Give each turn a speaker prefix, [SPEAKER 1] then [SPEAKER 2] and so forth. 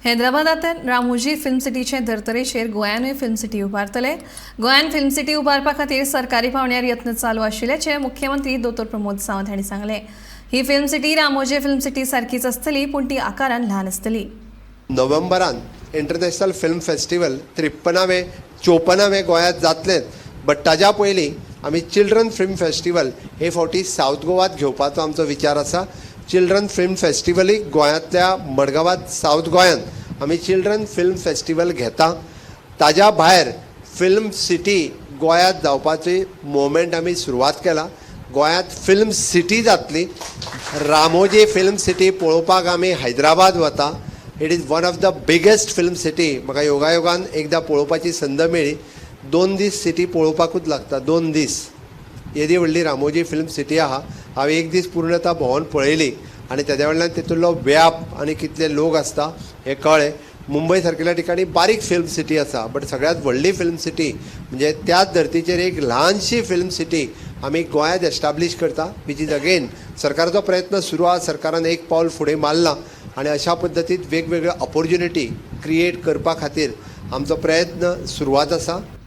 [SPEAKER 1] हैदराबादांत Ramoji film सिटीचे धर्तरेचेर गोंयानूय film city उबारतले। गोंयान film city उबारपा खातीर सरकारी पावण्यार यत्न चालू आशिल्ल्याचे मुख्यमंत्री दोतोर प्रमोद सावंत हांणी सांगले। ही film city Ramoji film city सारखीच आसतली, पूण ती आकारान ल्हान आसतली।
[SPEAKER 2] नोव्हेंबरान इंटरनॅशनल फिल्म फेस्टिवल 53वे गोंयांत जातलें, बट ताज्या पयलीं आमी चिल्ड्रन फिल्म फेस्टिवल हे फावटी साऊथ गोवात घेवपाचो आमचो विचार आसा। चिल्ड्रन फिल्म फेस्टिवलूय गोंयांतल्या मडगांवांत साऊथ गोंयांत आमी चिल्ड्रन फिल्म फेस्टिवल घेता। ताज्या भायर फिल्म सिटी गोंयांत जावपाची मुवमेंट आमी सुरवात केला। गोंयांत फिल्म सिटी जातली। रामोजी फिल्म सिटी पळोवपाक आमी हैदराबाद वता। It is one of the biggest film city. म्हाका योगायोगान एकदां पळोवपाची संद मेळ्ळी। 2 दीस सिटी पळोवपाकूच लागता, 2 दीस। येदी व्हडली रामोजी फिल्म सिटी आहा। हांवें एक दीस पूर्णता भोंवून पळयली आनी तेज्या वयल्यान तितूंतलो व्याप आनी कितले लोक आसता हें कळ्ळें। मुंबय सारकिल्या ठिकाणी बारीक फिल्म सिटी आसा, बट सगळ्यांत व्हडली फिल्म सिटी म्हणजे त्याच धर्तीचेर एक ल्हानशी फिल्म सिटी आमी गोंयांत एस्टाब्लीश करता, वीच इज अगेन सरकाराचो प्रयत्न सुरू आहा। सरकारान एक पावल फुडें मारलां आनी अशा पद्दतीन वेगवेगळ्यो ऑपॉर्च्युनिटी क्रिएट करपा खातीर आमचो प्रयत्न सुरवात आसा।